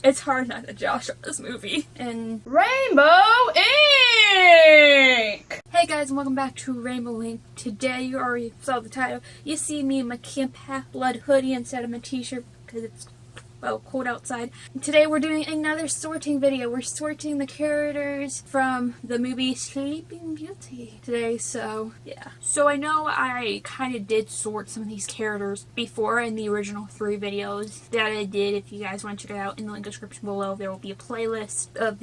It's hard not to josh on this movie. And Rainbow Ink! hey guys, and welcome back to Rainbow Ink. Today, you already saw the title. You see me in my Camp Half-Blood hoodie instead of my t-shirt because it's, well, cold outside. And today we're doing another sorting video. We're sorting the characters from the movie Sleeping Beauty today, so yeah. So I know I kind of did sort some of these characters before in the original 3 videos that I did. If you guys want to check it out, in the link description below, there will be a playlist of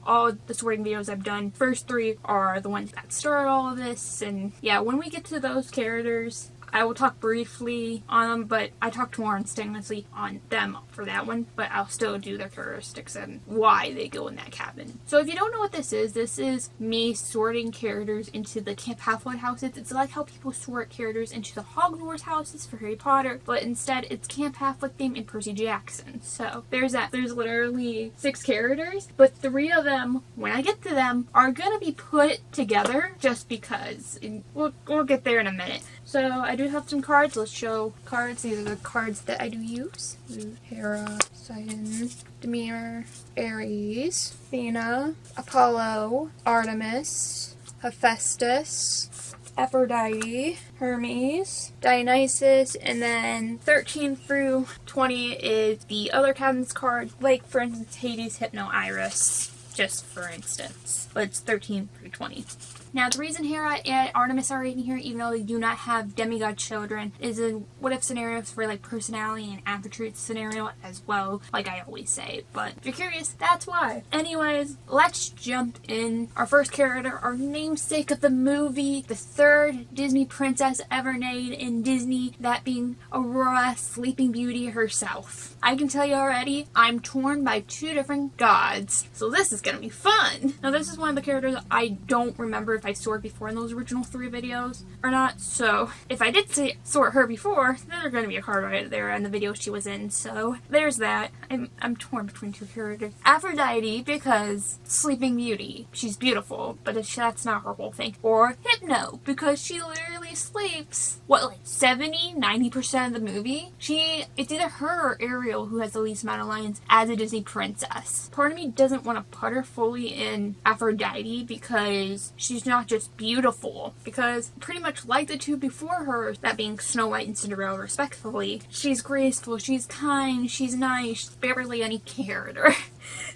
all the sorting videos I've done. First 3 are the ones that started all of this, and yeah, when we get to those characters, I will talk briefly on them, but I talked more extensively on them for that one, but I'll still do their characteristics and why they go in that cabin. So if you don't know what this is me sorting characters into the Camp Half-Blood houses. It's like how people sort characters into the Hogwarts houses for Harry Potter, but instead it's Camp Half-Blood theme and Percy Jackson. So there's that. There's literally 6 characters, but 3 of them, when I get to them, are gonna be put together just because. And we'll get there in a minute. So I do have some cards. Let's show cards. These are the cards that I do use. Hera, Poseidon, Demeter, Ares, Athena, Apollo, Artemis, Hephaestus, Aphrodite, Hermes, Dionysus, and then 13 through 20 is the other cabin's cards, like for instance Hades, Hypno, Iris, just for instance. But it's 13 through 20. Now, the reason Hera and Artemis are in here, even though they do not have demigod children, is a what-if scenario for, like, personality and attribute scenario as well, like I always say. But if you're curious, that's why. Anyways, let's jump in. Our first character, our namesake of the movie, the 3rd Disney princess ever made in Disney, that being Aurora, Sleeping Beauty herself. I can tell you already, I'm torn by 2 different gods, so this is gonna be fun. Now, this is one of the characters I don't remember if I sorted before in those original 3 videos or not, so if I did sort her before, then there's going to be a card right there in the video she was in, so there's that. I'm torn between 2 characters. Aphrodite, because Sleeping Beauty, she's beautiful, but that's not her whole thing. Or Hypno, because she literally sleeps, what, like 70-90% of the movie? It's either her or Ariel who has the least amount of lines as a Disney princess. Part of me doesn't want to put her fully in Aphrodite because she's not just beautiful, because pretty much like the 2 before her, that being Snow White and Cinderella respectively, she's graceful, she's kind, she's nice, barely any character.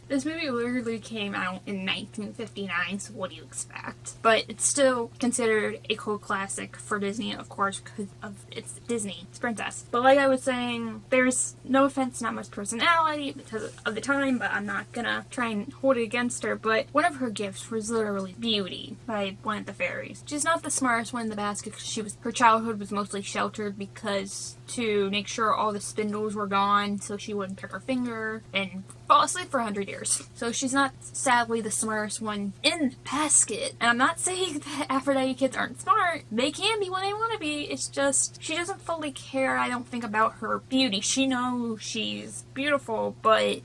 This movie literally came out in 1959, so what do you expect? But it's still considered a cult classic for Disney, of course, because of it's Disney, it's princess. But like I was saying, there's no offense, not much personality because of the time, but I'm not gonna try and hold it against her. But one of her gifts was literally beauty by one of the fairies. She's not the smartest one in the basket because her childhood was mostly sheltered because to make sure all the spindles were gone so she wouldn't prick her finger and fall asleep for 100 years. So she's not, sadly, the smartest one in the basket. And I'm not saying that Aphrodite kids aren't smart. They can be when they want to be. It's just, she doesn't fully care, I don't think, about her beauty. She knows she's beautiful, but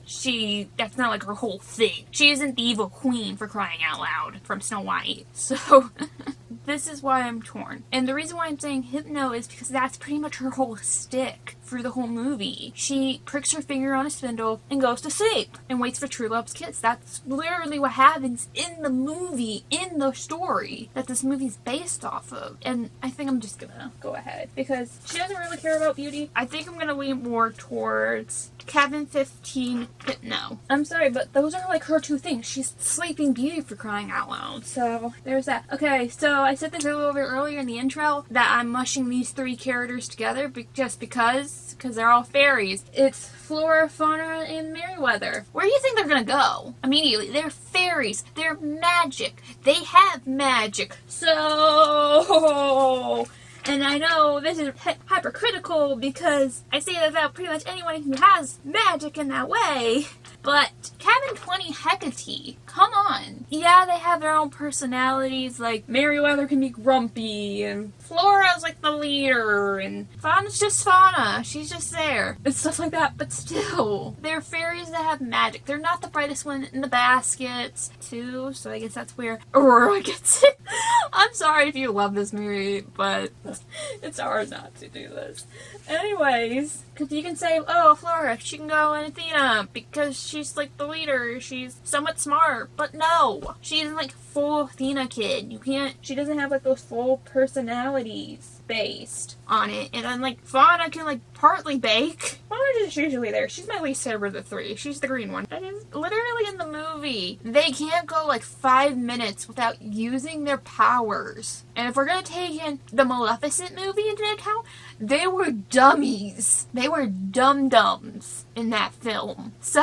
that's not like her whole thing. She isn't the evil queen, for crying out loud, from Snow White. So this is why I'm torn. And the reason why I'm saying Hypno is because that's pretty much her whole stick through the whole movie. She pricks her finger on a spindle and goes to sleep and waits for true love's kiss. That's literally what happens in the movie, in the story that this movie's based off of. And I think I'm just gonna go ahead because she doesn't really care about beauty. I think I'm gonna lean more towards Cabin 15 Hypno. I'm sorry, but those are like her 2 things. She's Sleeping Beauty, for crying out loud. So there's that. Okay, so I said this a little bit earlier in the intro that I'm mushing these 3 characters together just because they're all fairies. It's Flora, Fauna, and Merryweather. Where do you think they're gonna go? Immediately, they're fairies. They're magic. They have magic. So, and I know this is hypercritical because I say that about pretty much anyone who has magic in that way, but Cabin Cabin 20 Hecate. Come on. Yeah, they have their own personalities, like Merryweather can be grumpy, and Flora's like the leader, and Fauna's just Fauna. She's just there. And stuff like that, but still. They're fairies that have magic. They're not the brightest one in the baskets, too, so I guess that's where Aurora gets it. I'm sorry if you love this movie, but it's hard not to do this. Anyways, because you can say, oh, Flora, she can go in Athena because she's like the leader, she's somewhat smart, but no, she isn't like full Athena kid. You can't, she doesn't have like those full personalities based on it. And then like Fauna can like partly bake. Fauna's just usually there. She's my least favorite of the three. She's the green one. And it's literally in the movie, they can't go like 5 minutes without using their powers. And if we're gonna take in the Maleficent movie into account, they were dummies. They were dum-dums in that film. So,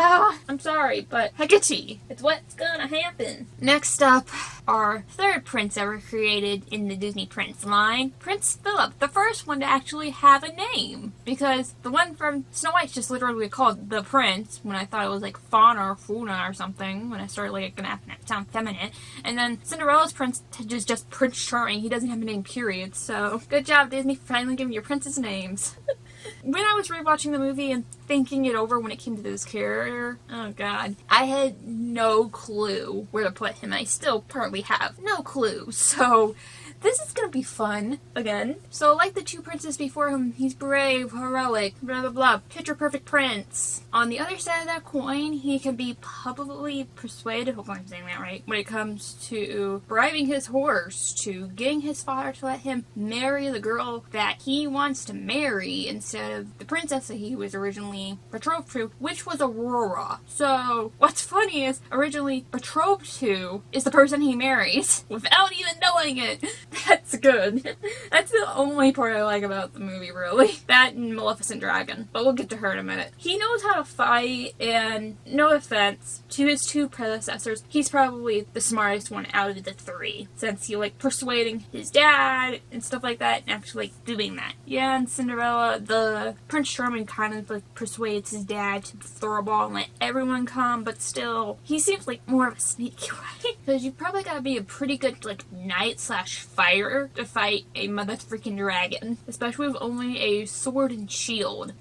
I'm sorry, but Hecate, it's what's gonna happen. Next up, our third prince ever created in the Disney Prince line, Prince Philip, the first one to actually have a name. Because the one from Snow White's just literally called the Prince, when I thought it was like Fauna or Funa or something, when I started like gonna sound feminine. And then Cinderella's prince is just Prince Charming. He doesn't have a name, period. So, good job, Disney, for finally giving your princes names. When I was rewatching the movie and thinking it over when it came to this character, oh god, I had no clue where to put him. I still partly have no clue. So this is gonna be fun again. So like the two princes before him, he's brave, heroic, blah blah blah, picture perfect prince. On the other side of that coin, he can be publicly persuaded, hopefully I'm saying that right, when it comes to bribing his horse, to getting his father to let him marry the girl that he wants to marry instead of the princess that he was originally betrothed to, which was Aurora. So what's funny is originally betrothed to is the person he marries without even knowing it. That's good. That's the only part I like about the movie, really. That and Maleficent Dragon. But we'll get to her in a minute. He knows how to fight, and no offense to his two predecessors, he's probably the smartest one out of the three, since he like persuading his dad and stuff like that, and actually like doing that. Yeah, and Cinderella, the Prince Charming kind of like persuades his dad to throw a ball and let everyone come, but still, he seems like more of a sneaky way. Because you probably gotta be a pretty good like knight slash fighter to fight a mother freaking dragon, especially with only a sword and shield.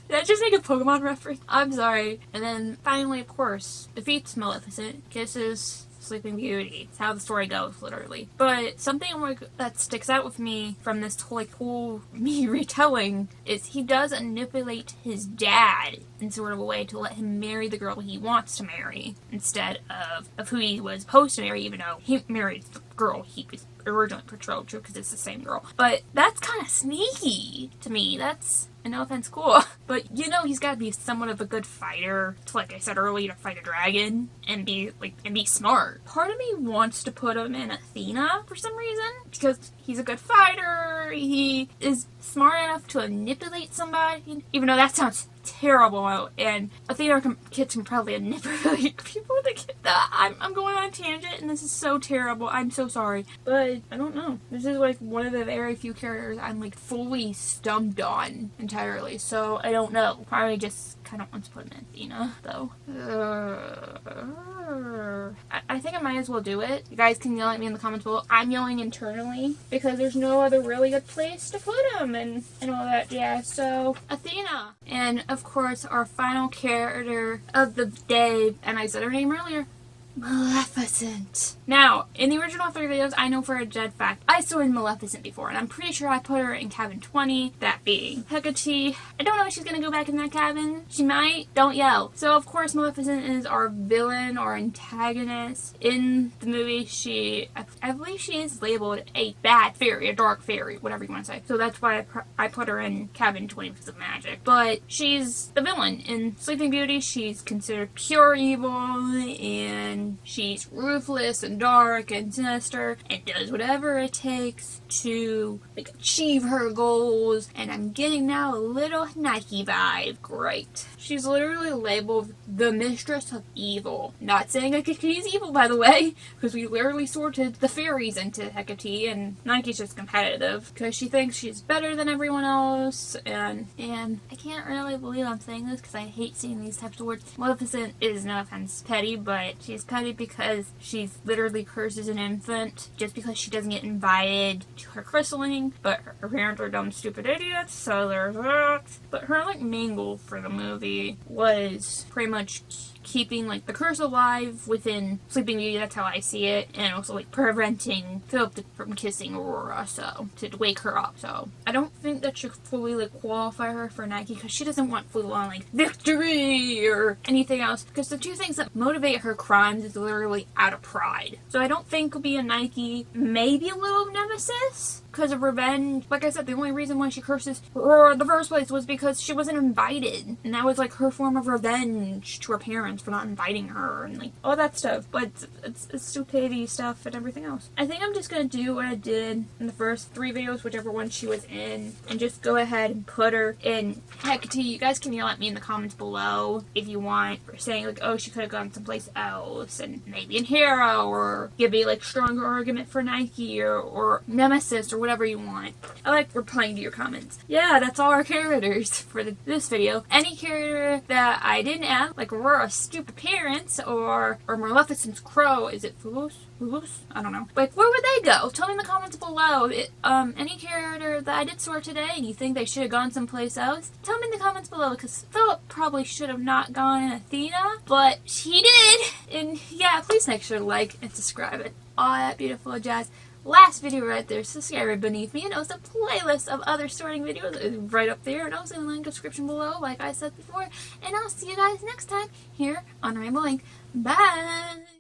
Did I just make a Pokemon reference? I'm sorry. And then finally, of course, defeats Maleficent, kisses Sleeping Beauty. It's how the story goes, literally. But something that sticks out with me from this whole me retelling is he does manipulate his dad in sort of a way to let him marry the girl he wants to marry instead of who he was supposed to marry, even though he married the girl he was originally betrothed to, because it's the same girl. But that's kind of sneaky to me. That's, and no offense, cool. But you know he's got to be somewhat of a good fighter to, like I said earlier, to fight a dragon and be smart. Part of me wants to put him in Athena for some reason, because he's a good fighter, he is smart enough to manipulate somebody, even though that sounds terrible, and Athena kids can probably manipulate people to get that. I'm going on a tangent, and this is so terrible. I'm so sorry. But I don't know. This is like one of the very few characters I'm like fully stumped on entirely, so I don't know. Probably just kind of want to put him in Athena, though. I think I might as well do it. You guys can yell at me in the comments below. I'm yelling internally because there's no other really good place to put him and all that jazz. So, Athena. And of course, our final character of the day, and I said her name earlier, Maleficent. Now, in the original 3 videos, I know for a dead fact, I saw in Maleficent before, and I'm pretty sure I put her in cabin 20, that being Hecate. I don't know if she's gonna go back in that cabin. She might. Don't yell. So, of course, Maleficent is our villain or antagonist. In the movie, I believe she is labeled a bad fairy, a dark fairy, whatever you want to say. So that's why I put her in cabin 20 because of magic. But she's the villain. In Sleeping Beauty, she's considered pure evil, and and she's ruthless and dark and sinister and does whatever it takes to achieve her goals. And I'm getting now a little Nike vibe. Great. She's literally labeled the mistress of evil. Not saying Hecate's evil, by the way, because we literally sorted the fairies into Hecate, and Nike's just competitive because she thinks she's better than everyone else. And I can't really believe I'm saying this because I hate seeing these types of words. Maleficent is, no offense, petty, but she's petty because she's literally curses an infant just because she doesn't get invited to her christening, but her parents are dumb, stupid idiots, so there's that. But her main goal for the movie was pretty much keeping the curse alive within Sleeping Beauty. That's how I see it, and also preventing Philip from kissing Aurora, so to wake her up. So I don't think that should fully qualify her for Nike because she doesn't want full on victory or anything else, because the two things that motivate her crimes is literally out of pride. So I don't think it'll be a Nike, maybe a little Nemesis because of revenge. Like I said, the only reason why she curses Aurora in the first place was because she wasn't invited, and that was her form of revenge to her parents for not inviting her and all that stuff. But it's stupidity stuff and everything else. I think I'm just gonna do what I did in the first 3 videos, whichever one she was in, and just go ahead and put her in Hecate. You guys can yell at me in the comments below if you want, for saying oh, she could have gone someplace else, and maybe in Hero, or give me stronger argument for Nike or Nemesis, or whatever you want. I like replying to your comments. Yeah, that's all our characters for this video. Any character that I didn't add, like Aurora's stupid parents, or Maleficent's crow, is it Phobos? I don't know. Where would they go? Tell me in the comments below. Any character that I did sort today and you think they should have gone someplace else, tell me in the comments below, because Philip probably should have not gone in Athena, but he did. And yeah, please make sure to like and subscribe and all that beautiful jazz. Last video right there, subscribe beneath me, and also a playlist of other sorting videos is right up there, and also in the link description below, like I said before. And I'll see you guys next time here on Rainbow Link. Bye!